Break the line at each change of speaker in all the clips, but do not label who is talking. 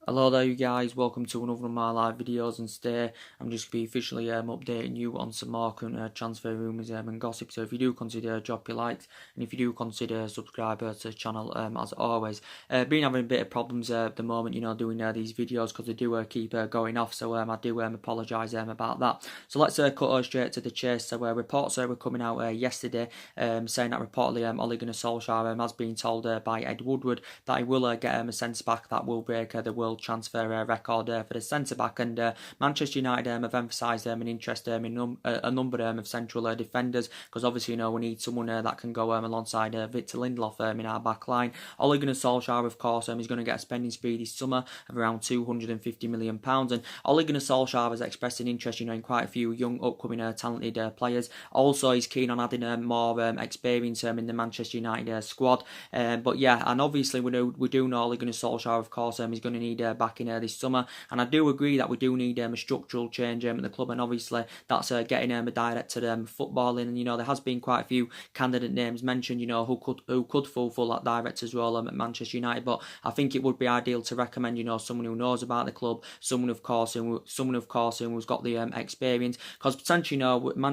Hello there you guys, welcome to another of my live videos, and today I'm just going to be officially updating you on some more current transfer rumours and gossip. So if you do consider drop your likes, and if you do consider subscribe to the channel as always. Been having a bit of problems at the moment, doing these videos because they do keep going off, so I do apologise about that. So let's cut straight to the chase. So reports were coming out yesterday saying that reportedly Ole Gunnar Solsjaer has been told by Ed Woodward that he will get a centre back that will break the world transfer record for the centre back, and Manchester United have emphasised an interest in a number of central defenders, because obviously we need someone that can go alongside Victor Lindelof in our back line. Ole Gunnar Solskjaer, of course, is going to get a spending spree this summer of around £250 million, and Ole Gunnar Solskjaer has expressed an interest in quite a few young upcoming talented players. Also, he's keen on adding more experience in the Manchester United squad, but yeah, and obviously we do know Ole Gunnar Solskjaer, of course, is going to need backing this summer, and I do agree that we do need a structural change at the club, and obviously that's getting a director footballing, and there has been quite a few candidate names mentioned, who could fulfil that director's role at Manchester United, but I think it would be ideal to recommend someone who knows about the club, someone of course who's got the experience, because potentially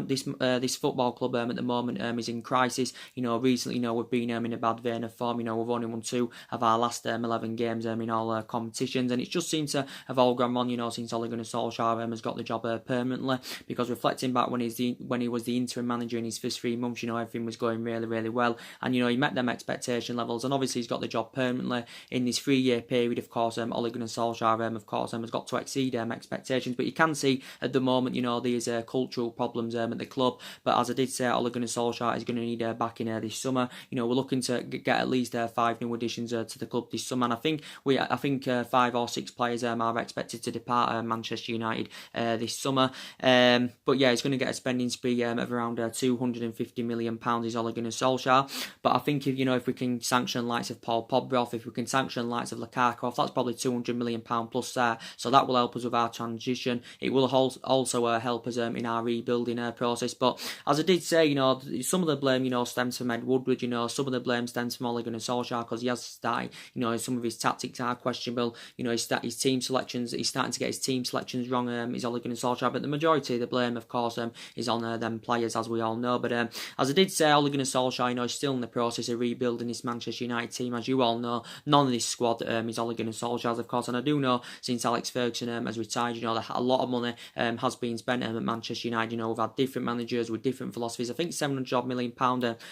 this football club at the moment is in crisis. Recently we've been in a bad vein of form. We've only won 2 of our last 11 games in all competitions, and it just seems to have all gone wrong since Ole Gunnar Solskjaer has got the job permanently, because reflecting back when he was the interim manager in his first 3 months, everything was going really well, and he met them expectation levels, and obviously he's got the job permanently in this 3-year period. Of course Ole Gunnar Solskjaer of course has got to exceed expectations, but you can see at the moment these cultural problems at the club. But as I did say, Ole Gunnar Solskjaer is going to need backing this summer. We're looking to get at least 5 new additions to the club this summer, and I think 5 or 6 players are expected to depart Manchester United this summer. But yeah, he's going to get a spending spree of around £250 million is Ole Gunnar Solskjaer. But I think if we can sanction likes of Paul Pogba, if we can sanction likes of Lukaku, that's probably £200 million plus there. So that will help us with our transition. It will also help us in our rebuilding process. But as I did say, some of the blame stems from Ed Woodward. Some of the blame stems from Ole Gunnar Solskjaer, because he has started. Some of his tactics are questionable. His team selections. He's starting to get his team selections wrong. Is Ole Gunnar Solskjaer, but the majority of the blame, of course, is on them players, as we all know. But as I did say, Ole Gunnar Solskjaer, is still in the process of rebuilding this Manchester United team. As you all know, none of this squad is Ole Gunnar Solskjaer's, of course, and I do know since Alex Ferguson has retired, that a lot of money has been spent at Manchester United. We've had different managers with different philosophies. I think £700 million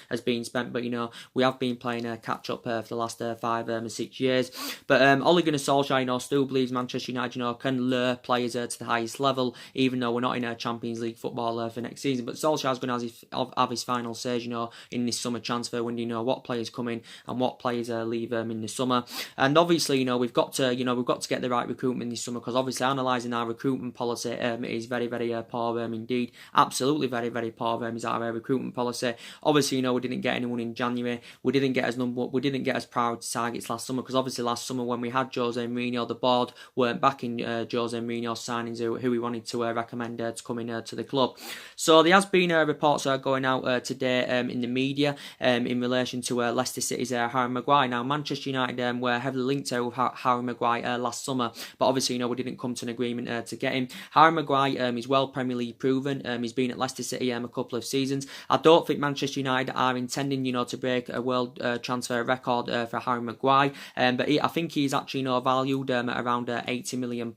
has been spent, but we have been playing catch up for the last 5 or 6 years. But Ole Gunnar Solskjaer, still believes Manchester United, can lure players to the highest level, even though we're not in a Champions League football for next season. But Solskjaer's going to have his final say, in this summer transfer window, what players come in and what players leave in the summer. And obviously, we've got to get the right recruitment this summer, because obviously analysing our recruitment policy is very poor indeed. Absolutely very poor is our recruitment policy. Obviously, we didn't get anyone in January. We didn't get as priority targets last summer, because obviously last summer when we had Jose Mourinho, the board weren't backing Jose Mourinho's signings who we wanted to recommend to come in to the club. So there has been reports going out today in the media in relation to Leicester City's Harry Maguire. Now, Manchester United were heavily linked with Harry Maguire last summer, but obviously we didn't come to an agreement to get him. Harry Maguire is well Premier League proven. He's been at Leicester City a couple of seasons. I don't think Manchester United are intending to break a world transfer record for Harry Maguire, but I think he's actually valued at around £80 million.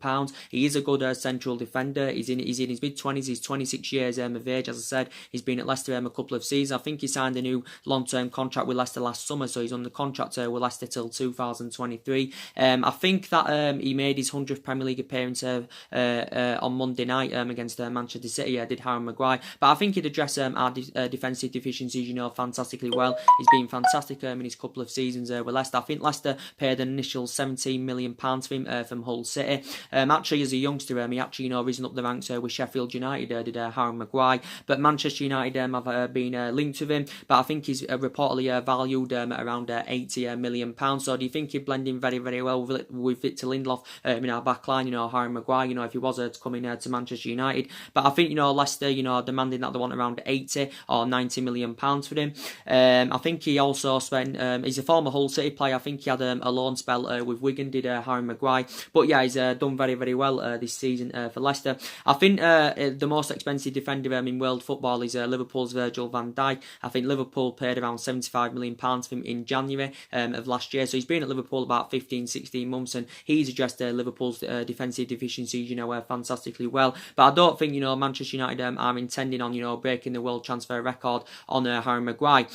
He is a good central defender. He's in his mid-20s. He's 26 years of age. As I said, he's been at Leicester a couple of seasons. I think he signed a new long-term contract with Leicester last summer, so he's on the contract with Leicester till 2023. I think that he made his 100th Premier League appearance on Monday night against Manchester City. Did Harry Maguire, but I think he'd address our defensive deficiencies fantastically well. He's been fantastic in his couple of seasons with Leicester. I think Leicester paid an initial £17 million for him from Hull City. Actually, as a youngster, he actually risen up the ranks with Sheffield United. Did Harry Maguire, but Manchester United have been linked with him. But I think he's reportedly valued at around £80 million. So do you think he'd blend in very well with Victor Lindelof in our back line? Harry Maguire, if he was to come in to Manchester United. But I think Leicester, demanding that they want around 80 or £90 million for him. I think he also spent. He's a former Hull City player. I think he had a loan spell with Wigan. Did Harry Harry Maguire. But yeah, he's done very, very well this season for Leicester. I think the most expensive defender in world football is Liverpool's Virgil van Dijk. I think Liverpool paid around £75 million for him in January of last year. So he's been at Liverpool about 15-16 months, and he's addressed Liverpool's defensive deficiencies, fantastically well. But I don't think, Manchester United are intending on, breaking the world transfer record on Harry Maguire,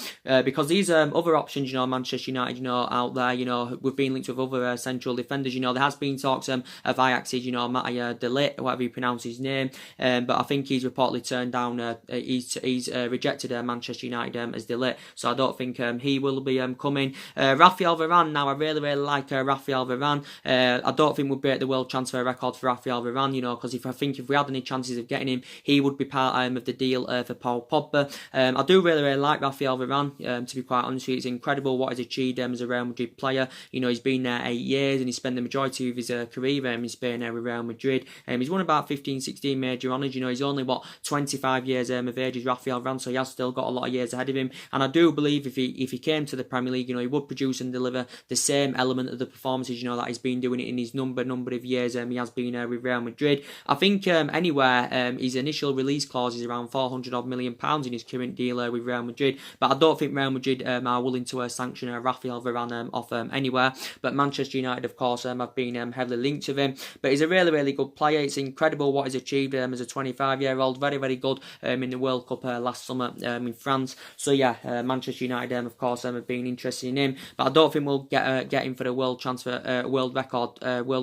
because these other options, Manchester United, out there, we've been linked with other central defenders. There has been talks of Ajax's, Mattia de Ligt, whatever you pronounce his name, but I think he's reportedly turned down. He's rejected Manchester United as de Ligt, so I don't think he will be coming. Raphael Varane. Now I really like Raphael Varane. I don't think we'll break the world transfer record for Raphael Varane, because if we had any chances of getting him, he would be part of the deal for Paul Pogba. I do really like Raphael Varane. To be quite honest with you, it's incredible what he's achieved as a Real Madrid player. He's been there 8 years, and he spent the majority of his career in Spain with Real Madrid. He's won about 15-16 major honours. He's only 25 years of age is Raphael Varane, so he has still got a lot of years ahead of him. And I do believe if he came to the Premier League, he would produce and deliver the same element of the performances, that he's been doing it in his number of years. He has been with Real Madrid. I think anywhere his initial release clause is around £400 million in his current deal with Real Madrid. But I don't think Real Madrid are willing to sanction Raphael Varane off anywhere. But Manchester United, of course, have been heavily linked to him. But he's a really, really good player. It's incredible what he's achieved as a 25-year-old. Very, very good in the World Cup last summer in France. So yeah, Manchester United, of course, have been interested in him. But I don't think we'll get him for the world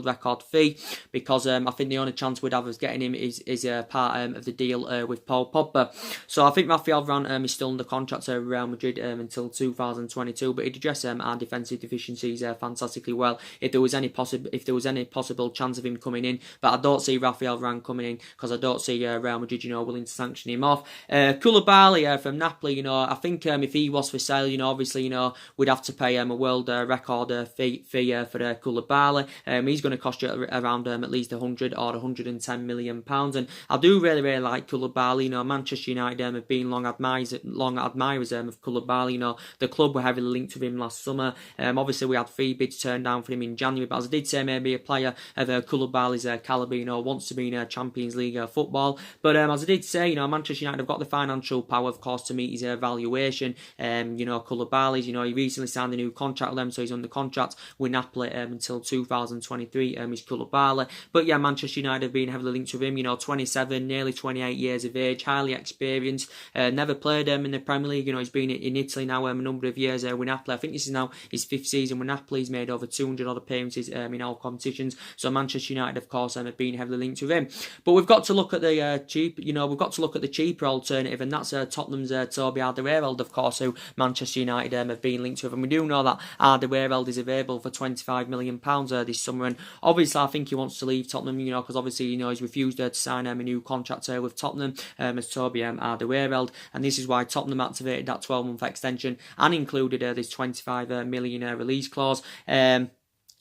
record fee, because I think the only chance we'd have of getting him is part of the deal with Paul Pogba. So I think Raphael Varane is still under contract with Real Madrid until 2022, but he'd address our defensive deficiencies fantastically well if there was any possible chance of him coming in. But I don't see Raphael Varane coming in, because I don't see Real Madrid willing to sanction him off. Koulibaly from Napoli, I think if he was for sale, obviously we'd have to pay a world record fee for Koulibaly. He's going to cost you around at least 100 or 110 million pounds, and I do really like Koulibaly. Manchester United have been long admirers of Koulibaly. The club were heavily linked with him last summer. Obviously we had 3 bids turned down for him in January, but as I did say, maybe a player of Koulibaly's calibre, wants to be in Champions League football. But as I did say, Manchester United have got the financial power, of course, to meet his valuation. Koulibaly's, he recently signed a new contract with them, so he's under contract with Napoli until 2023. He's Koulibaly. But yeah, Manchester United have been heavily linked with him. 27, nearly 28 years of age, highly experienced. Never played in the Premier League. He's been in Italy now a number of years with Napoli. I think this is now his 5th season with Napoli. He's made over 200 odd appearances in all competitions. So Manchester United, of course, have been heavily linked with him. But we've got to look at the cheaper alternative, and that's Tottenham's Toby Alderweireld, of course, who Manchester United have been linked with. And we do know that Alderweireld is available for £25 million this summer, and obviously I think he wants to leave Tottenham, because obviously he's refused to sign a new contract with Tottenham as Toby Alderweireld, and this is why Tottenham activated that 12-month extension and included this £25 million release clause.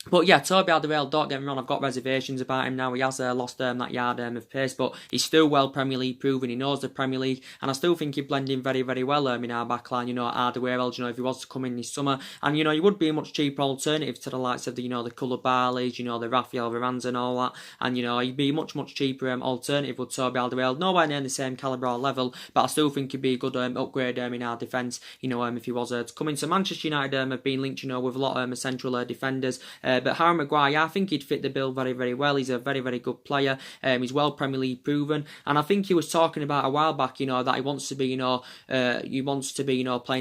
But yeah, Toby Alderweireld, don't get me wrong, I've got reservations about him now. He has lost that yard of pace, but he's still well Premier League proven. He knows the Premier League, and I still think he'd blend in very, very well in our backline. Alderweireld, if he was to come in this summer, and he would be a much cheaper alternative to the likes of the Koulibalys, the Raphael Varanes and all that, and he'd be a much cheaper alternative with Toby Alderweireld. Nowhere near the same calibre or level, but I still think he'd be a good upgrade in our defence. If he was to come in. So Manchester United have been linked, with a lot of central defenders. But Harry Maguire, I think he'd fit the bill very, very well. He's a very, very good player. He's well Premier League proven, and I think he was talking about a while back, that he wants to be, playing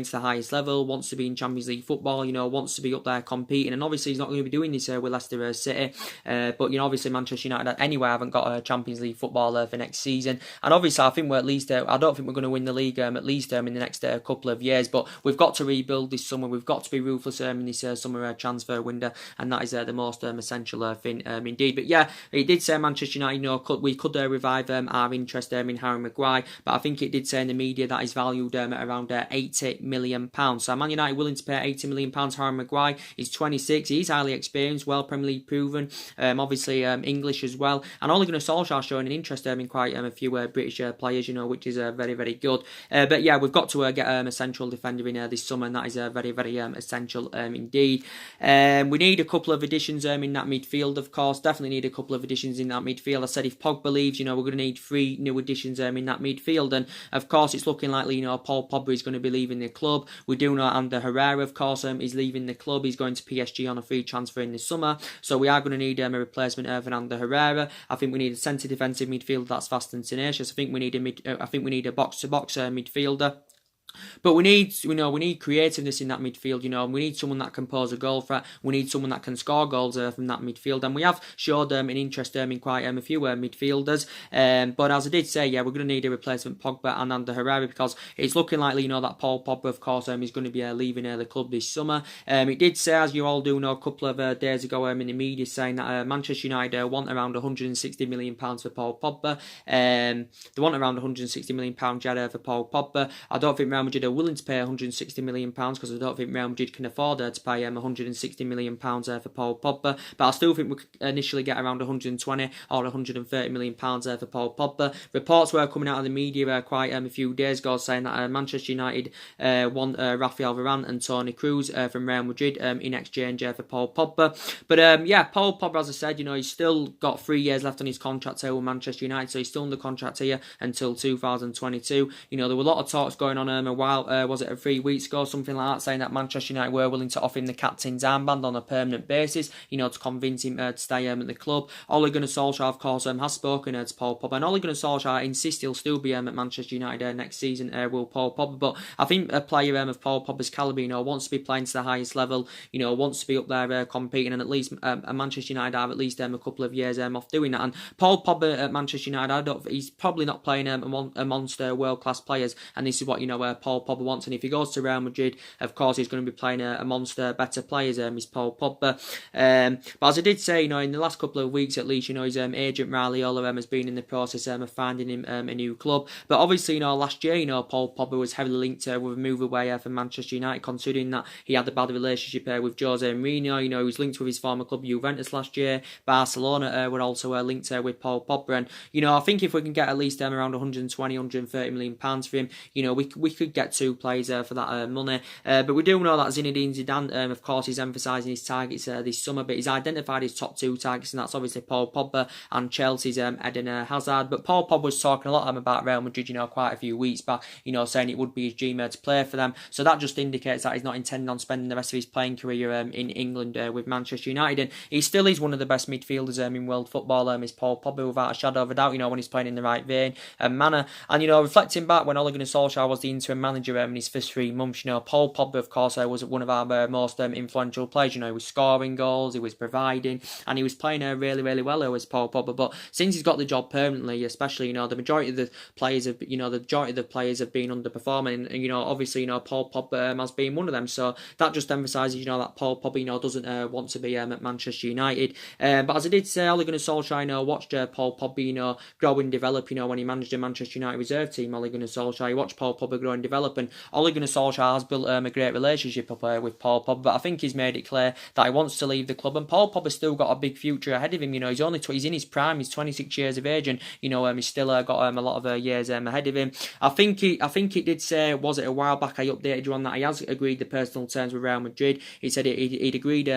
to the highest level, wants to be in Champions League football, wants to be up there competing, and obviously he's not going to be doing this with Leicester City. But obviously Manchester United anyway haven't got a Champions League football for next season, and obviously I think we're at least, I don't think we're going to win the league at least in the next couple of years. But we've got to rebuild this summer. We've got to be ruthless in this summer transfer window, and that is the most essential thing indeed. But yeah, it did say Manchester United, we could revive our interest in Harry Maguire, but I think it did say in the media that he's valued at around £80 million. So Man United willing to pay £80 million for Harry Maguire. He's 26, he's highly experienced, well Premier League proven, obviously English as well, and Ole Gunnar Solsjaer showing an interest in quite a few British players, which is very, very good. But yeah, we've got to get a central defender in this summer, and that is very, very essential indeed. We need a couple of additions in that midfield, of course. Definitely need a couple of additions in that midfield. I said if Pogba leaves, we're going to need 3 new additions in that midfield. And of course, it's looking likely, Paul Pogba is going to be leaving the club. We do know Ander Herrera, of course, is leaving the club. He's going to PSG on a free transfer in the summer. So we are going to need a replacement for Ander Herrera. I think we need a centre defensive midfielder that's fast and tenacious. I think we need a box-to-box midfielder. But we need creativeness in that midfield, we need someone that can pose a goal threat. We need someone that can score goals from that midfield. And we have showed an interest in quite a few midfielders. But as I did say, we're going to need a replacement Pogba and Ander Herrera, because it's looking likely, that Paul Pogba, of course, is going to be leaving the club this summer. It did say, as you all do know, a couple of days ago in the media, saying that Manchester United want around £160 million for Paul Pogba. They want around £160 million for Paul Pogba. I don't think Real Madrid are willing to pay £160 million, because I don't think Real Madrid can afford to pay £160 million for Paul Pogba. But I still think we could initially get around 120 or £130 million for Paul Pogba. Reports were coming out of the media quite a few days ago, saying that Manchester United want Rafael Varane and Toni Kroos from Real Madrid in exchange for Paul Pogba. But Paul Pogba, as I said, he's still got 3 years left on his contract here with Manchester United, so he's still under contract here until 2022. There were a lot of talks going on a while, was it 3 weeks ago, something like that, saying that Manchester United were willing to offer him the captain's armband on a permanent basis, to convince him to stay at the club. Ole Gunnar Solskjaer, of course, has spoken to Paul Pogba, and Ole Gunnar Solskjaer insists he'll still be at Manchester United next season, will Paul Pogba. But I think a player of Paul Pogba's calibre, wants to be playing to the highest level, wants to be up there competing, and at least Manchester United have at least a couple of years off doing that. And Paul Pogba at Manchester United, he's probably not playing a monster world-class players, and this is what Paul Pogba wants. And if he goes to Real Madrid, of course he's going to be playing a monster better players, is Paul Pogba. But as I did say, in the last couple of weeks at least, his agent Raiola has been in the process of finding him a new club. But obviously, last year, Paul Pogba was heavily linked with a move away from Manchester United, considering that he had a bad relationship with Jose Mourinho. He was linked with his former club Juventus last year. Barcelona were also linked with Paul Pogba. And I think if we can get at least around 120, 130 million pounds for him, we could get 2 players for that money. But we do know that Zinedine Zidane, of course, is emphasising his targets this summer, but he's identified his top 2 targets, and that's obviously Paul Pogba and Chelsea's Eden Hazard. But Paul Pogba was talking a lot about Real Madrid, quite a few weeks back, saying it would be his dream to play for them. So that just indicates that he's not intending on spending the rest of his playing career in England with Manchester United. And he still is one of the best midfielders in world football, is Paul Pogba, without a shadow of a doubt, when he's playing in the right vein and manner. And, reflecting back when Ole Gunnar Solskjaer was the interim manager in his first 3 months, Paul Pogba, of course, was one of our most influential players. He was scoring goals, he was providing, and he was playing really, really well as Paul Pogba. But since he's got the job permanently, especially, the majority of the players have, been underperforming, and obviously, Paul Pogba has been one of them. So that just emphasises, that Paul Pogba, doesn't want to be at Manchester United. But as I did say, Ole Gunnar Solskjaer, watched Paul Pogba, grow and develop. When he managed the Manchester United reserve team, Ole Gunnar Solskjaer, he watched Paul Pogba grow and develop, and Ole Gunnar Solskjaer has built a great relationship up with Paul Pogba. But I think he's made it clear that he wants to leave the club, and Paul Pogba's still got a big future ahead of him. He's in his prime. He's 26 years of age, and he's still got a lot of years ahead of him. I think it did say, was it a while back, I updated you on that, he has agreed the personal terms with Real Madrid. He said he'd agreed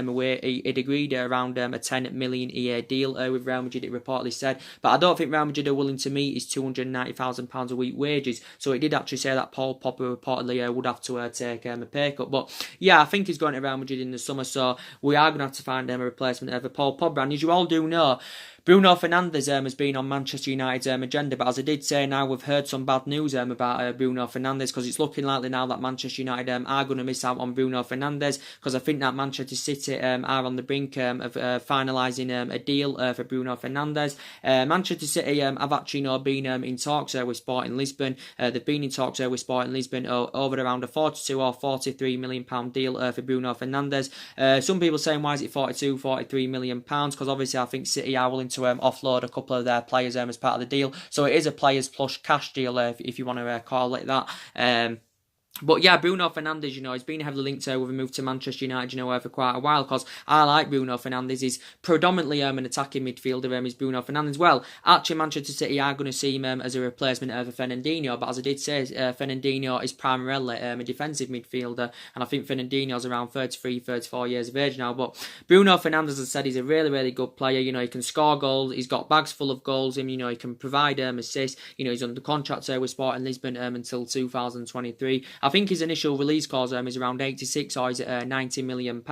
around a 10 million a year deal with Real Madrid, it reportedly said. But I don't think Real Madrid are willing to meet his £290,000 a week wages. So it did actually say that Paul Pogba reportedly would have to take a pay cut. But yeah, I think he's going to Real Madrid in the summer, so we are going to have to find a replacement for Paul Pogba. And as you all do know, Bruno Fernandes has been on Manchester United's agenda, but as I did say, now we've heard some bad news about Bruno Fernandes, because it's looking likely now that Manchester United are going to miss out on Bruno Fernandes, because I think that Manchester City are on the brink of finalising a deal for Bruno Fernandes. Manchester City have actually been in talks with Sporting Lisbon. They've been in talks with Sporting Lisbon over around a 42 or 43 million pound deal for Bruno Fernandes. Some people saying, why is it 42, 43 million pounds? Because obviously I think City are willing to offload a couple of their players as part of the deal. So it is a players plus cash deal, if you want to call it that. But yeah, Bruno Fernandes, he's been heavily linked with a move to Manchester United, for quite a while, because I like Bruno Fernandes. He's predominantly an attacking midfielder, is Bruno Fernandes. Well, actually, Manchester City are going to see him as a replacement for Fernandinho, but as I did say, Fernandinho is primarily a defensive midfielder, and I think Fernandinho's around 33, 34 years of age now. But Bruno Fernandes, as I said, he's a really, really good player. He can score goals. He's got bags full of goals. He can provide assists. He's under contract with Sporting Lisbon until 2023. I think his initial release clause is around 86, or is it £90 million.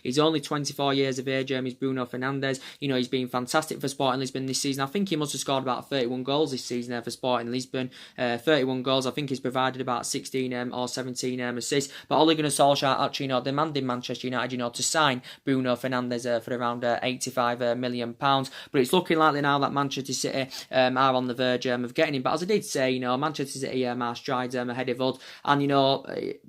He's only 24 years of age. He's Bruno Fernandes. He's been fantastic for Sporting Lisbon this season. I think he must have scored about 31 goals this season for Sporting Lisbon. 31 goals. I think he's provided about 16 or 17 assists. But Ole Gunnar Solskjaer actually demanded Manchester United to sign Bruno Fernandes for around £85 million. But it's looking likely now that Manchester City are on the verge of getting him. But as I did say, Manchester City are strides ahead of us, and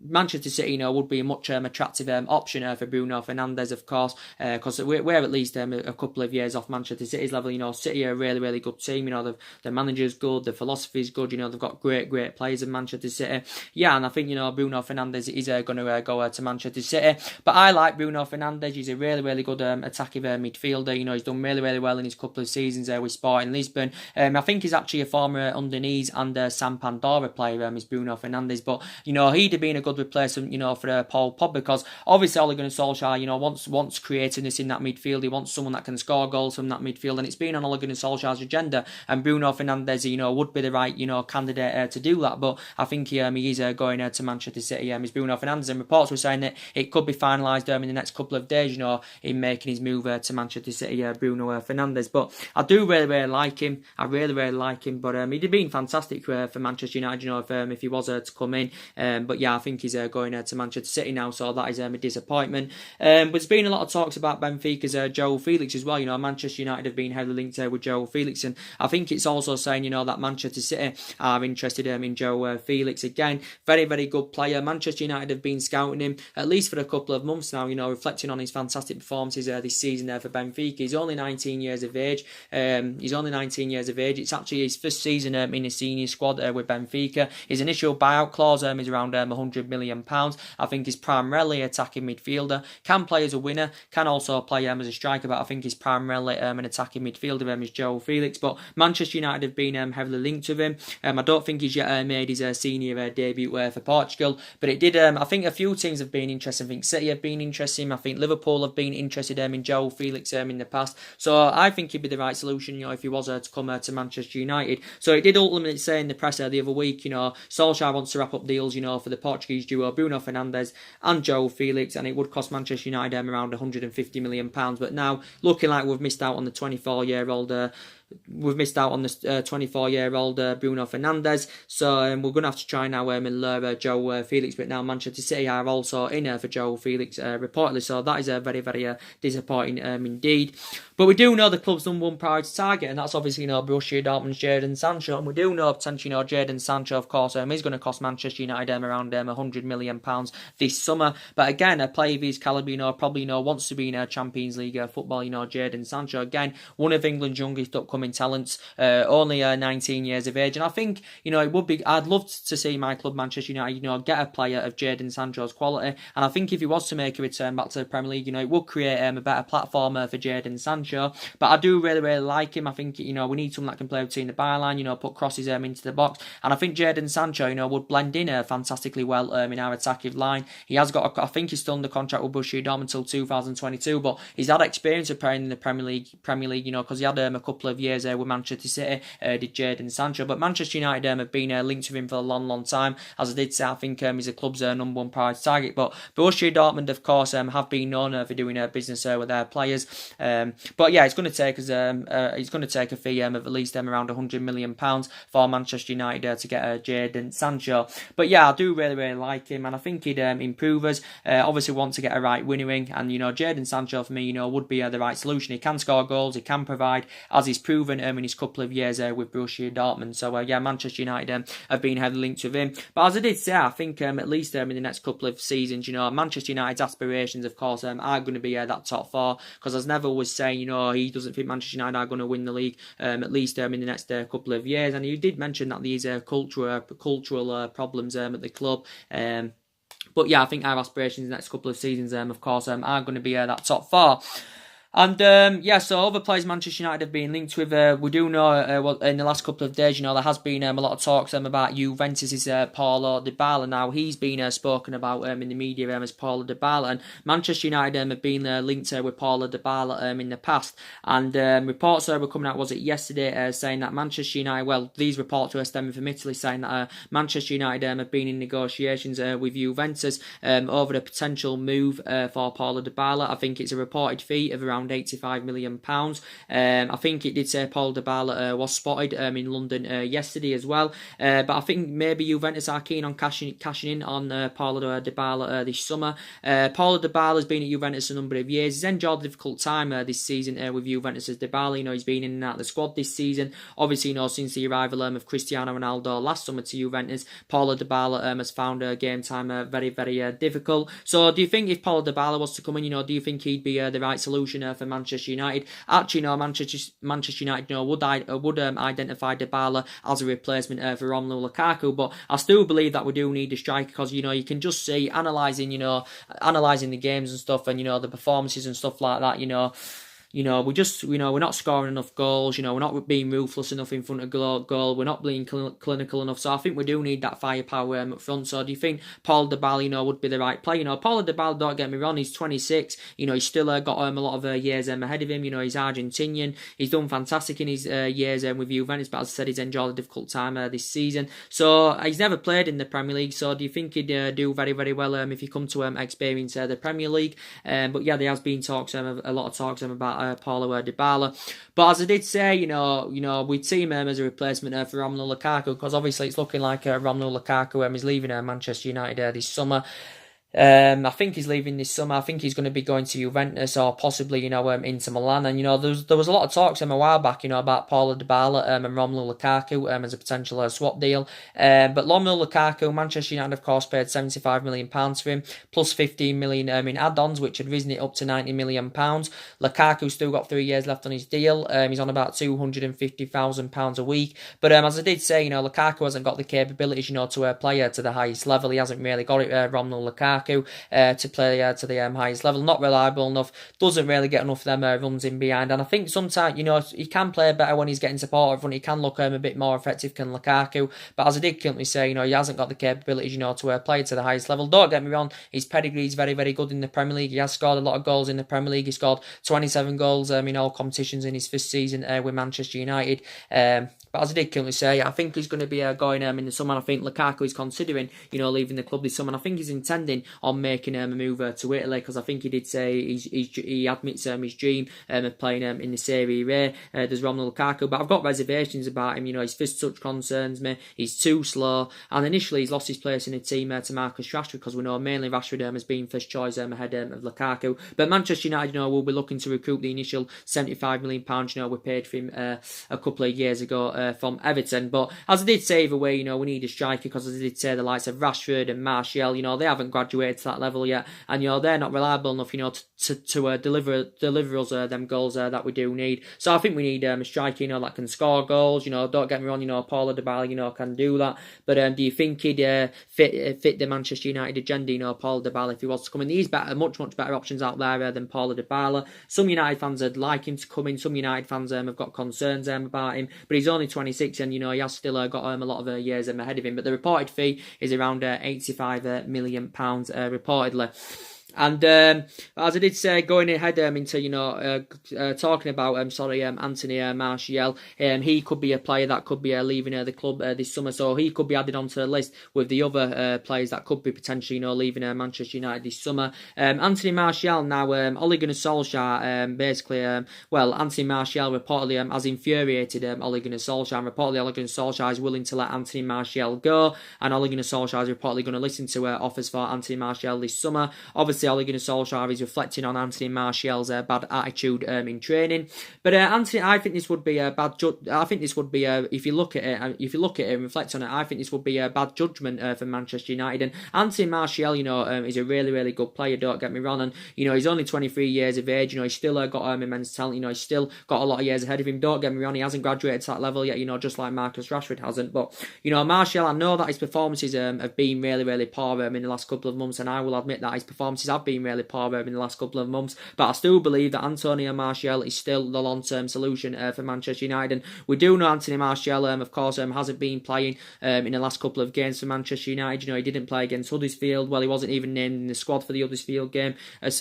Manchester City, would be a much attractive option for Bruno Fernandes, of course, because we're at least a couple of years off Manchester City's level. City are a really, really good team. The manager's good, the philosophy's good. They've got great players in Manchester City. Yeah, and I think Bruno Fernandes is going to go to Manchester City. But I like Bruno Fernandes. He's a really, really good attacking midfielder. He's done really, really well in his couple of seasons with Sporting Lisbon. I think he's actually a former Underneath and Sam Pandora player. Is Bruno Fernandes, but he'd have been a good replacement, for Paul Pogba, because obviously Ole Gunnar Solskjaer, wants creativeness in that midfield. He wants someone that can score goals from that midfield, and it's been on Ole Gunnar Solskjaer's agenda. And Bruno Fernandes, would be the right, candidate to do that. But I think he is going to Manchester City. Is Bruno Fernandes, and reports were saying that it could be finalised in the next couple of days. In making his move to Manchester City, Bruno Fernandes. But I do really, really like him. I really, really like him. But he'd have been fantastic for Manchester United, if he was to come in. But yeah, I think he's going to Manchester City now, so that is a disappointment. But there's been a lot of talks about Benfica's João Felix as well. Manchester United have been heavily linked with João Felix, and I think it's also saying, that Manchester City are interested in João Felix again. Very, very good player. Manchester United have been scouting him at least for a couple of months now, reflecting on his fantastic performances this season for Benfica. He's only 19 years of age. It's actually his first season in a senior squad with Benfica. His initial buyout clause is around £100 million. I think he's primarily attacking midfielder. Can play as a winner. Can also play as a striker, but I think he's primarily an attacking midfielder. Is João Felix. But Manchester United have been heavily linked with him. I don't think he's yet made his senior debut for Portugal, but it did. I think a few teams have been interested. I think City have been interested in him. I think Liverpool have been interested in João Felix in the past. So I think he'd be the right solution, if he was to come to Manchester United. So it did ultimately say in the press the other week, Solskjaer wants to wrap up deals, for the Portuguese duo Bruno Fernandes and João Felix, and it would cost Manchester United around £150 million. But now, looking like we've missed out on the 24-year-old We've missed out on the 24-year-old Bruno Fernandes, so we're going to have to try now and lure João Felix, but now Manchester City are also in for João Felix reportedly, so that is very, very disappointing indeed. But we do know the club's #1 priority target, and that's obviously Borussia Dortmund's Jadon Sancho, and we do know potentially Jadon Sancho, of course, is going to cost Manchester United around £100 million this summer. But again, a player of his calibre, probably wants to be in Champions League football. Jadon Sancho, again, one of England's youngest upcoming talents, only 19 years of age, and I think it would be. I'd love to see my club Manchester United, get a player of Jadon Sancho's quality, and I think if he was to make a return back to the Premier League, it would create a better platform for Jadon Sancho. But I do really, really like him. I think we need someone that can play between the byline, put crosses into the box, and I think Jadon Sancho, would blend in fantastically well in our attacking line. He has got, I think he's still under contract with Borussia Dortmund until 2022, but he's had experience of playing in the Premier League, because he had a couple of years with Manchester City, did Jadon Sancho. But Manchester United have been linked with him for a long, long time. As I did say, I think he's the club's #1 priority target. But Borussia Dortmund, of course, have been known for doing business with their players. But yeah, it's going to take us. It's going to take a fee of at least around £100 million for Manchester United to get Jadon Sancho. But yeah, I do really, really like him, and I think he'd improve us. Obviously, want to get a right winning, and Jadon Sancho for me, would be the right solution. He can score goals, he can provide, as he's proved proven in his couple of years with Borussia Dortmund. So yeah, Manchester United have been heavily linked with him. But as I did say, I think at least in the next couple of seasons, Manchester United's aspirations, of course, are going to be that top four, because as Neville was saying, he doesn't think Manchester United are going to win the league at least in the next couple of years. And he did mention that these cultural problems at the club. But yeah, I think our aspirations in the next couple of seasons, of course, are going to be that top four. And yeah, so other players Manchester United have been linked with. We do know well, in the last couple of days, there has been a lot of talks about Juventus' Paulo Dybala. Now he's been spoken about in the media as Paulo Dybala, and Manchester United have been linked with Paulo Dybala in the past. And reports were coming out, was it yesterday, saying that Manchester United, well, these reports were stemming from Italy, saying that Manchester United have been in negotiations with Juventus over the potential move for Paulo Dybala. I think it's a reported fee of around £85 million. I think it did say Paul Dybala was spotted in London yesterday as well. But I think maybe Juventus are keen on cashing in on Paulo Dybala this summer. Paulo Dybala has been at Juventus a number of years. He's enjoyed a difficult time this season with Juventus as Dybala. He's been in and out of the squad this season. Obviously, since the arrival of Cristiano Ronaldo last summer to Juventus, Paulo Dybala has found game time very, very difficult. So do you think if Paulo Dybala was to come in, do you think he'd be the right solution for Manchester United? Actually, Manchester United would identify Dybala as a replacement for Romelu Lukaku, but I still believe that we do need a striker, because you can just see analysing the games and stuff, and the performances and stuff like that. We're not scoring enough goals. We're not being ruthless enough in front of goal. We're not being clinical enough. So I think we do need that firepower up front. So do you think Paul Dybala, would be the right player? Paul Dybala, don't get me wrong, he's 26. He's still got a lot of years ahead of him. He's Argentinian. He's done fantastic in his years with Juventus, but as I said, he's enjoyed a difficult time this season. So he's never played in the Premier League. So do you think he'd do very, very well if he come to experience the Premier League? But yeah, there has been talks, a lot of talks about Paulo Dybala. But as I did say, we'd see him as a replacement for Romelu Lukaku, because obviously it's looking like Romelu Lukaku is leaving Manchester United this summer. I think he's leaving this summer. I think he's going to be going to Juventus, or possibly, Inter Milan. And, there was a lot of talks a while back, about Paulo Dybala and Romelu Lukaku as a potential swap deal. But Romelu Lukaku, Manchester United, of course, paid £75 million for him, plus £15 million in add-ons, which had risen it up to £90 million. Lukaku's still got 3 years left on his deal. He's on about £250,000 a week. But as I did say, Lukaku hasn't got the capabilities, to play to the highest level. He hasn't really got it, Romelu Lukaku. To play to the highest level. Not reliable enough, doesn't really get enough of them runs in behind, and I think sometimes he can play better when he's getting support up front. He can look a bit more effective than Lukaku, but as I did currently say, he hasn't got the capabilities to play to the highest level. Don't get me wrong, his pedigree is very, very good in the Premier League. He has scored a lot of goals in the Premier League. He scored 27 goals in all competitions in his first season with Manchester United. But as I did currently say, I think he's going to be going in the summer. I think Lukaku is considering, leaving the club this summer. And I think he's intending on making a move to Italy, because I think he did say he admits his dream of playing in the Serie A. There's Romelu Lukaku, but I've got reservations about him. His first touch concerns me. He's too slow, and initially he's lost his place in the team to Marcus Rashford, because we know mainly Rashford has been first choice ahead of Lukaku. But Manchester United, will be looking to recoup the initial £75 million, we paid for him a couple of years ago from Everton. But as I did say, either way, we need a striker, because as I did say, the likes of Rashford and Martial, they haven't graduated to that level yet, and they're not reliable enough, to deliver us them goals that we do need. So I think we need a striker, that can score goals. Don't get me wrong, Paulo Dybala, can do that. But do you think he'd fit the Manchester United agenda? Paulo Dybala, if he was to come in, he's much better options out there than Paulo Dybala. Some United fans would like him to come in. Some United fans have got concerns about him, but he's only 26, and he has still got a lot of years ahead of him. But the reported fee is around £85 million reportedly. And as I did say, going ahead into talking about Anthony Martial, he could be a player that could be leaving the club this summer, so he could be added onto the list with the other players that could be potentially leaving Manchester United this summer. Anthony Martial now, Ole Gunnar Solskjaer basically, Anthony Martial reportedly has infuriated Ole Gunnar Solskjaer, and reportedly Ole Gunnar Solskjaer is willing to let Anthony Martial go, and Ole Gunnar Solskjaer is reportedly going to listen to offers for Anthony Martial this summer. Obviously, obviously Ole Gunnar Solskjaer is reflecting on Anthony Martial's bad attitude in training. But Anthony, I think this would be a bad. I think this would be if you look at it, and reflect on it, I think this would be a bad judgment for Manchester United. And Anthony Martial, is a really, really good player. Don't get me wrong, and he's only 23 years of age. He's still got immense talent. He's still got a lot of years ahead of him. Don't get me wrong, he hasn't graduated to that level yet. Just like Marcus Rashford hasn't. But Martial, I know that his performances have been really, really poor in the last couple of months, and I will admit that his performances have been really poor in the last couple of months. But I still believe that Antonio Martial is still the long-term solution for Manchester United. And we do know Anthony Martial, of course, hasn't been playing in the last couple of games for Manchester United. He didn't play against Huddersfield. Well, he wasn't even named in the squad for the Huddersfield game.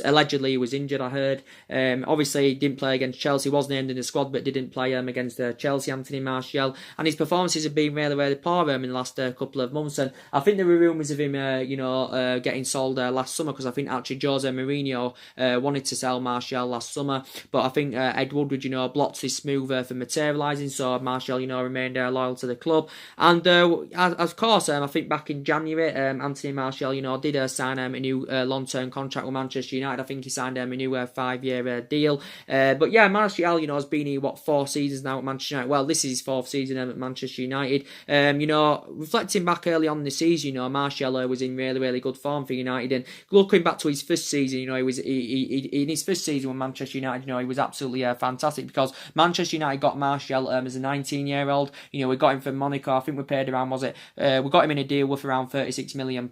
Allegedly, he was injured, I heard. Obviously, he didn't play against Chelsea. He was named in the squad, but didn't play against Chelsea, Anthony Martial. And his performances have been really, really poor in the last couple of months. And I think there were rumours of him, getting sold last summer, because I think actually Jose Mourinho wanted to sell Martial last summer. But I think Ed Woodward, blocked this move from materialising. So Martial, remained loyal to the club. And of course, I think back in January, Anthony Martial, did sign a new long-term contract with Manchester United. I think he signed a new 5-year deal. But yeah, Martial, has been here, 4 seasons now at Manchester United. Well, this is his 4th season at Manchester United. Reflecting back early on in the season, Martial was in really, really good form for United. And looking back to his first season, he was in his first season with Manchester United, he was absolutely fantastic, because Manchester United got Martial as a 19-year-old. We got him from Monaco. I think we paid around, we got him in a deal worth around £36 million,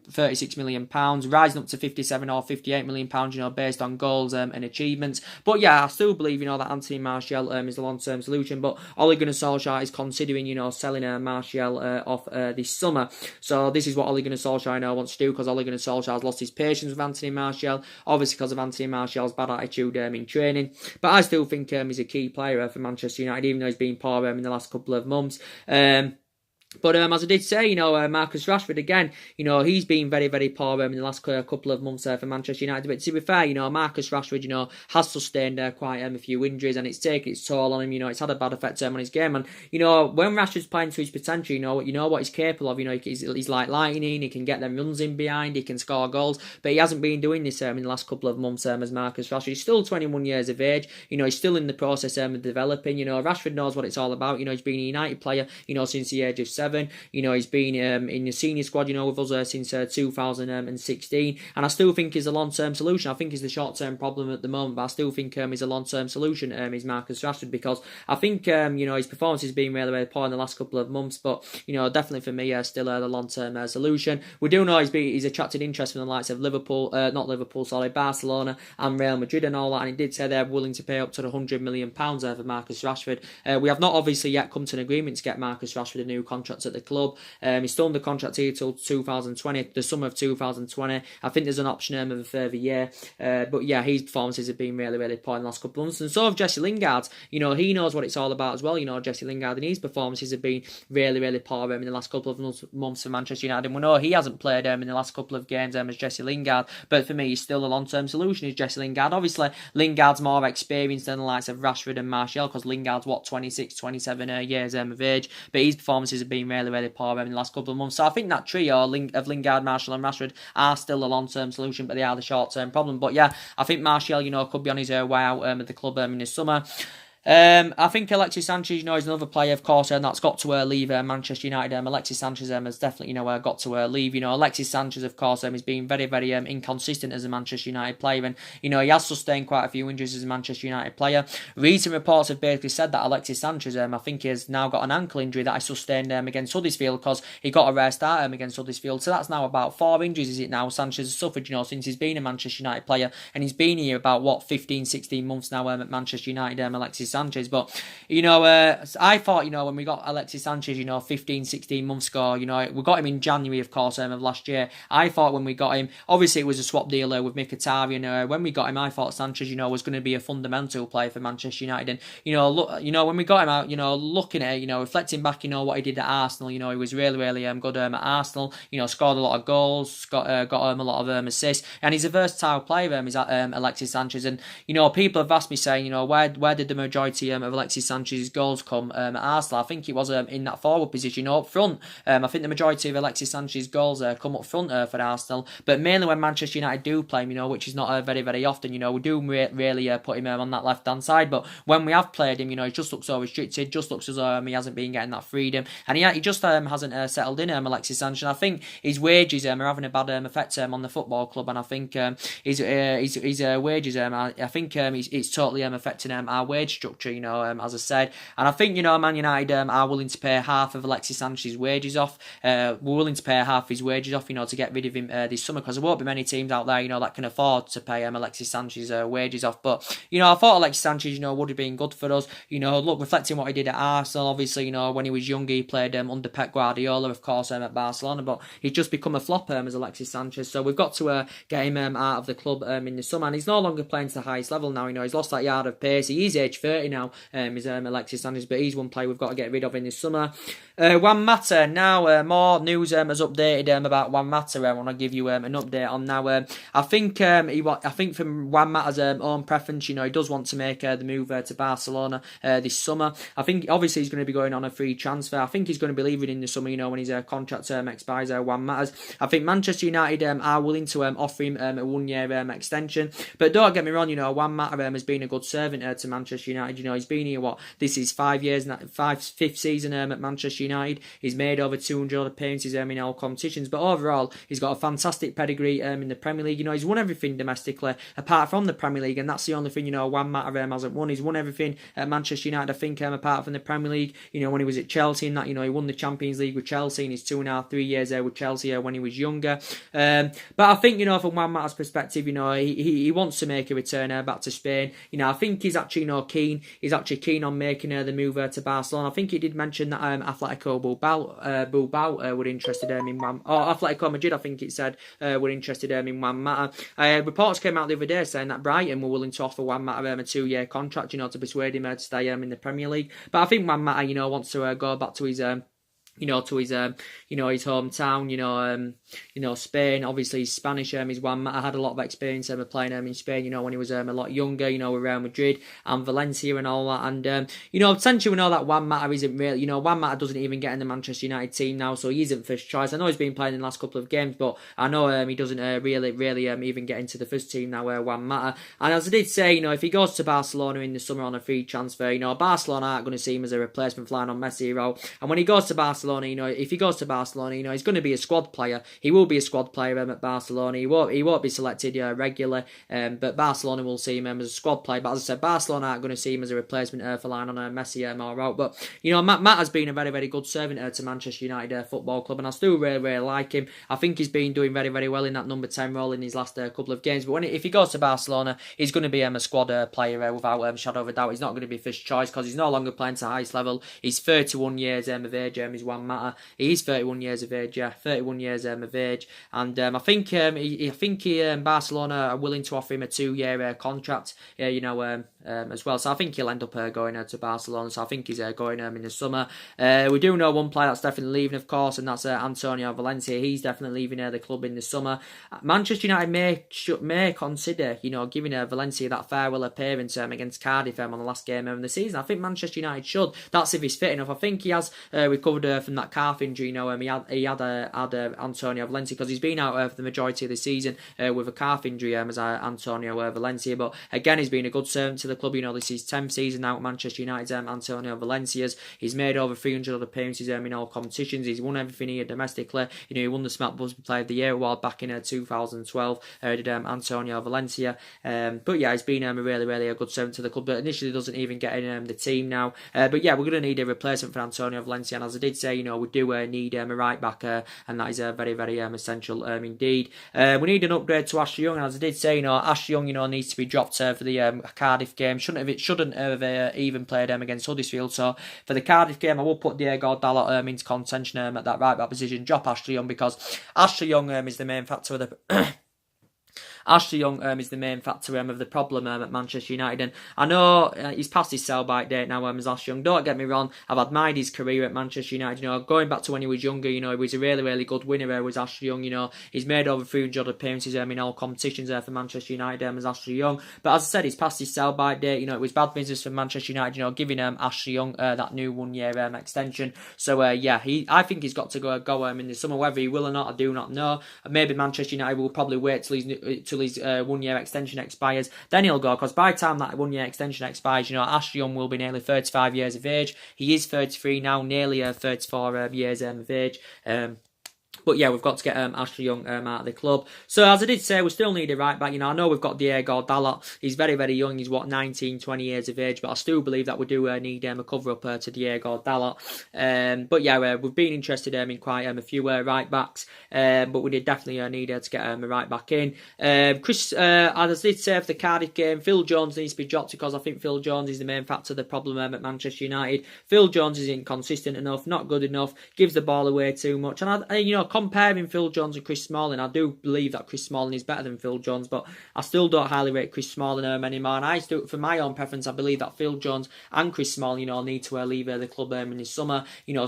rising up to £57 or £58 million, based on goals and achievements. But yeah, I still believe, that Anthony Martial is the long-term solution. But Ole Gunnar Solskjaer is considering, selling Martial off this summer. So this is what Ole Gunnar Solskjaer wants to do, because Ole Gunnar Solskjaer has lost his patience with Anthony Martial, obviously because of Anthony Martial's bad attitude in training. But I still think he's a key player for Manchester United, even though he's been poor in the last couple of months. But as I did say, Marcus Rashford again, he's been very, very poor in the last couple of months for Manchester United. But to be fair, Marcus Rashford, has sustained quite a few injuries, and it's taken its toll on him. It's had a bad effect on his game. And when Rashford's playing to his potential, what he's capable of. He's like lightning. He can get them runs in behind. He can score goals. But he hasn't been doing this in the last couple of months as Marcus Rashford. He's still 21 years of age. He's still in the process of developing. Rashford knows what it's all about. He's been a United player, since the age of 7. He's been in the senior squad, with us since 2016, and I still think he's a long-term solution. I think he's the short-term problem at the moment, but I still think he's a long-term solution. Is Marcus Rashford, because I think his performance has been really, really poor in the last couple of months, but definitely for me, still the long-term solution. We do know he's attracted interest from the likes of Barcelona and Real Madrid and all that, and he did say they're willing to pay up to £100 million for Marcus Rashford. We have not obviously yet come to an agreement to get Marcus Rashford a new contract at the club. He's still under contract here till 2020, the summer of 2020. I think there's an option of a further year. But yeah, his performances have been really, really poor in the last couple of months. And so have Jesse Lingard. He knows what it's all about as well. Jesse Lingard, and his performances have been really, really poor in the last couple of months for Manchester United. And we know he hasn't played in the last couple of games as Jesse Lingard. But for me, he's still a long-term solution, is Jesse Lingard. Obviously, Lingard's more experienced than the likes of Rashford and Martial, because Lingard's 26, 27 years of age. But his performances have been really, really poor in the last couple of months. So I think that trio of Lingard, Martial and Rashford are still a long-term solution, but they are the short-term problem. But yeah, I think Martial, could be on his way out at the club in the summer. I think Alexis Sanchez, is another player, of course, and that's got to leave Manchester United. Alexis Sanchez has definitely, got to leave. Alexis Sanchez, of course, has been very, very inconsistent as a Manchester United player, and he has sustained quite a few injuries as a Manchester United player. Recent reports have basically said that Alexis Sanchez, I think, he has now got an ankle injury that he sustained against Huddersfield, because he got a rare start against Huddersfield. So that's now about 4 injuries, is it now? Sanchez has suffered, since he's been a Manchester United player, and he's been here about 15, 16 months now at Manchester United. Alexis Sanchez, but I thought, when we got Alexis Sanchez, 15, 16 months ago, we got him in January, of course, of last year. I thought when we got him, obviously it was a swap deal with Mkhitaryan. When we got him, I thought Sanchez, was going to be a fundamental player for Manchester United. And when we got him out, looking at it, reflecting back, what he did at Arsenal, he was really, really good at Arsenal. Scored a lot of goals, got a lot of assists, and he's a versatile player. Is Alexis Sanchez, and people have asked me saying, where did the majority majority of Alexis Sanchez's goals come at Arsenal. I think it was in that forward position up front. I think the majority of Alexis Sanchez's goals come up front for Arsenal, but mainly when Manchester United do play him, which is not very, very often. We do really put him on that left-hand side, but when we have played him, he just looks so restricted, just looks as though he hasn't been getting that freedom, and he just hasn't settled in, Alexis Sanchez. I think his wages are having a bad effect on the football club, and I think his wages, I think it's totally affecting our wage structure, as I said, and I think, Man United are willing to pay half of Alexis Sanchez's wages off. We're willing to pay half his wages off, to get rid of him this summer, because there won't be many teams out there, that can afford to pay Alexis Sanchez's wages off. But, I thought Alexis Sanchez, would have been good for us. Look, reflecting what he did at Arsenal, obviously, when he was younger, he played under Pep Guardiola, of course, at Barcelona, but he's just become a flop as Alexis Sanchez. So we've got to get him out of the club in the summer, and he's no longer playing to the highest level now. He's lost that yard of pace. He is age 30 now, is Alexis Sanchez, but he's one player we've got to get rid of in the summer. Juan Mata, now more news has updated about Juan Mata. I want to give you an update on now. I think from Juan Mata's own preference, he does want to make the move to Barcelona this summer. I think obviously he's going to be going on a free transfer. I think he's going to be leaving in the summer, when his contract expires. Juan Mata's. I think Manchester United are willing to offer him a 1-year extension. But don't get me wrong, Juan Mata has been a good servant to Manchester United. He's been here, this is 5 years, fifth season at Manchester United. He's made over 200 appearances in all competitions, but overall he's got a fantastic pedigree in the Premier League. He's won everything domestically apart from the Premier League, and that's the only thing Juan Mata hasn't won. He's won everything at Manchester United, I think, apart from the Premier League. When he was at Chelsea, and that, he won the Champions League with Chelsea in his 2.5, 3 years there with Chelsea when he was younger. But I think, from Juan Mata's perspective, he wants to make a return back to Spain. I think he's actually keen. He's actually keen on making the move to Barcelona. I think he did mention that Atletico Bilbao were interested in Juan, or Atletico Madrid, I think it said, were interested in Juan Mata. Reports came out the other day saying that Brighton were willing to offer Juan Mata a 2-year contract, to persuade him to stay in the Premier League. But I think Juan Mata, wants to go back to his to his his hometown, Spain. Obviously he's Spanish. He's Juan Mata had a lot of experience playing in Spain, when he was a lot younger, with Real Madrid and Valencia and all that. And potentially we know that Juan Mata isn't really, Juan Mata doesn't even get in the Manchester United team now, so he isn't first choice. I know he's been playing in the last couple of games, but I know he doesn't really even get into the first team now, Juan Mata. And as I did say, if he goes to Barcelona in the summer on a free transfer, Barcelona aren't going to see him as a replacement for Lionel Messi. And when he goes to Barcelona, if he goes to Barcelona, he's going to be a squad player. He will be a squad player at Barcelona. He won't be selected regularly, but Barcelona will see him as a squad player. But as I said, Barcelona aren't going to see him as a replacement for Lionel Messi or out. But Matt has been a very, very good servant to Manchester United Football Club, and I still really, really like him. I think he's been doing very, very well in that number 10 role in his last couple of games. But if he goes to Barcelona, he's going to be a squad player without a shadow of a doubt. He's not going to be first choice because he's no longer playing to the highest level. He's 31 years of age. He's Juan Mata. He is 31 years of age. 31 years of age. And I think Barcelona are willing to offer him a 2-year contract. As well. So I think he'll end up going to Barcelona. So I think he's going in the summer. We do know one player that's definitely leaving, of course, and that's Antonio Valencia. He's definitely leaving the club in the summer. Manchester United may consider, giving Valencia that farewell appearance against Cardiff on the last game of the season. I think Manchester United should. That's if he's fit enough. I think he has recovered from that calf injury. He had Antonio Valencia because he's been out for the majority of the season with a calf injury as Antonio Valencia. But again, he's been a good servant to the club. This is 10th season now at Manchester United. Antonio Valencia's. He's made over 300 appearances in all competitions. He's won everything here domestically. He won the Smart Buzz Player of the Year award back in 2012. Did Antonio Valencia. But yeah, he's been a really, really a good servant to the club. But initially doesn't even get in the team now. But yeah, we're going to need a replacement for Antonio Valencia. And as I did say, we do need a right back, and that is very, very essential indeed. We need an upgrade to Ashley Young. And as I did say, Ashley Young, needs to be dropped for the Cardiff game. Shouldn't have even played against Huddersfield. So for the Cardiff game, I will put Diego Dalot into contention at that right back position. Drop Ashley Young because Ashley Young is the main factor of the Ashley Young is the main factor of the problem at Manchester United. And I know he's past his sell-by date now, as Ashley Young. Don't get me wrong, I've admired his career at Manchester United. Going back to when he was younger, he was a really, really good winner. Was Ashley Young? He's made over 300 appearances in all competitions for Manchester United. As Ashley Young, but as I said, he's past his sell-by date. It was bad business for Manchester United. Giving Ashley Young that new 1-year extension. So I think he's got to go in the summer. Whether he will or not, I do not know. Maybe Manchester United will probably wait till his 1-year extension expires. Then he'll go, because by the time that 1-year extension expires, Ashley Young will be nearly 35 years of age. He is 33 now, nearly 34 years of age. But yeah, we've got to get Ashley Young out of the club. So as I did say, we still need a right back. I know we've got Diego Dalot. He's very, very young. He's 19, 20 years of age. But I still believe that we do need a cover up to Diego Dalot. But yeah, we've been interested in quite a few right backs. But we did definitely need to get a right back in. As I did say for the Cardiff game, Phil Jones needs to be dropped, because I think Phil Jones is the main factor of the problem at Manchester United. Phil Jones is inconsistent enough, not good enough, gives the ball away too much. And comparing Phil Jones and Chris Smalling, I do believe that Chris Smalling is better than Phil Jones, but I still don't highly rate Chris Smalling anymore. And I still, for my own preference, I believe that Phil Jones and Chris Smalling, need to leave the club in the summer.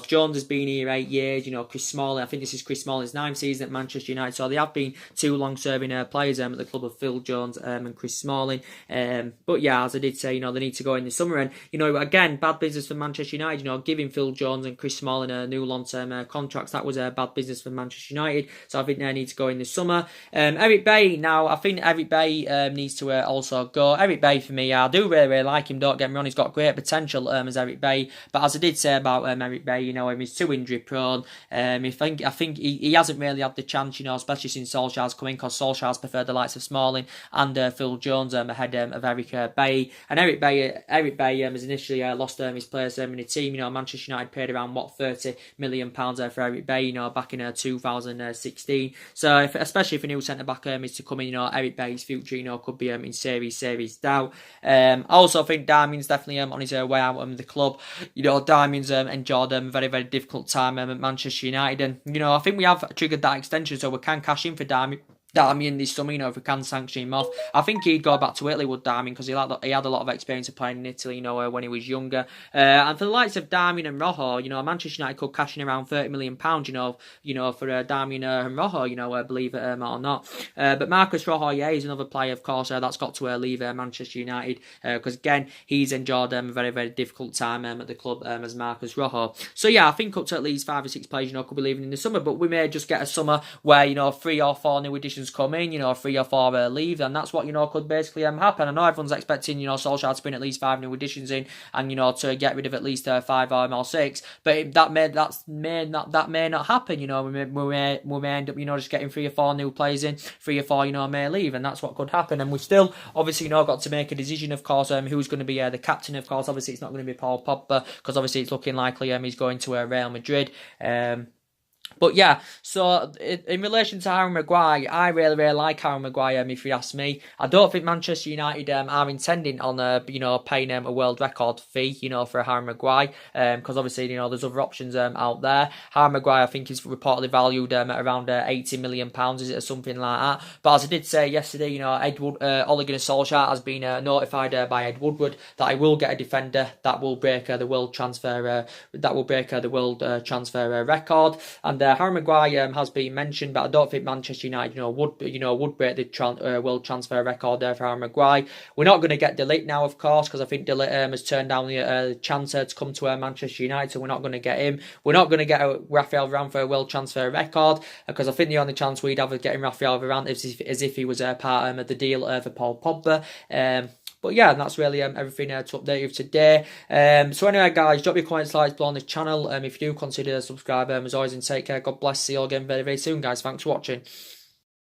Jones has been here 8 years. Chris Smalling, I think this is Chris Smalling's 9th season at Manchester United, so they have been 2 long-serving players at the club of Phil Jones and Chris Smalling. But yeah, as I did say, they need to go in the summer. And again, bad business for Manchester United. Giving Phil Jones and Chris Smalling new long-term contracts, that was bad business for Manchester United, so I think they need to go in the summer. Eric Bailly, now I think Eric Bailly needs to also go. Eric Bailly, for me, I do really, really like him, don't get me wrong, he's got great potential as Eric Bailly, but as I did say about Eric Bailly, he's too injury prone. I think he hasn't really had the chance, especially since Solskjaer's come in, because Solskjaer's preferred the likes of Smalling and Phil Jones ahead of Eric Bailly. And Eric Bailly has initially lost his place in the team. Manchester United paid around £30 million for Eric Bailly, back in 2016. So especially if a new centre back is to come in, Eric Bailly's future, could be in serious doubt. I also think Darmian's definitely on his way out of the club. Darmian's enjoyed a very, very difficult time at Manchester United, and I think we have triggered that extension, so we can cash in for Darmian this summer, if we can sanction him off. I think he'd go back to Italy, would Darmian, because he had a lot of experience of playing in Italy, when he was younger. And for the likes of Darmian and Rojo, Manchester United could cash in around £30 million, for Darmian and Rojo, believe it or not. But Marcus Rojo, yeah, he's another player, of course, that's got to leave Manchester United, because again, he's enjoyed a very, very difficult time at the club as Marcus Rojo. So yeah, I think up to at least 5 or 6 players, could be leaving in the summer, but we may just get a summer where, 3 or 4 new additions come in, 3 or 4 leave, and that's what, could basically happen. I know everyone's expecting, Solskjaer to bring at least 5 new additions in, and, to get rid of at least 5 or 6, but that may not happen, we may end up, just getting 3 or 4 new players in, 3 or 4, may leave, and that's what could happen. And we've still, obviously, got to make a decision, of course, who's going to be the captain, of course. Obviously, it's not going to be Paul Pogba, because obviously it's looking likely he's going to Real Madrid. But yeah, so in relation to Harry Maguire, I really, really like Harry Maguire, if you ask me. I don't think Manchester United are intending on, paying a world record fee, for Harry Maguire, because obviously, there's other options out there. Harry Maguire, I think, is reportedly valued at around £80 million, is it, or something like that. But as I did say yesterday, Ole Gunnar Solskjaer has been notified by Ed Woodward that he will get a defender that will break the world transfer record. And Harry Maguire has been mentioned, but I don't think Manchester United, would break the world transfer record there for Harry Maguire. We're not going to get De Ligt now, of course, because I think De Ligt has turned down the chance to come to Manchester United, so we're not going to get him. We're not going to get Rafael Varane for a world transfer record, because I think the only chance we'd have of getting Rafael Varane is if he was part of the deal for Paul Pogba. But yeah, and that's really everything to update you today. So anyway, guys, drop your comments, likes below on this channel. If you do consider subscribing, as always, and take care. God bless. See you all again very, very soon, guys. Thanks for watching.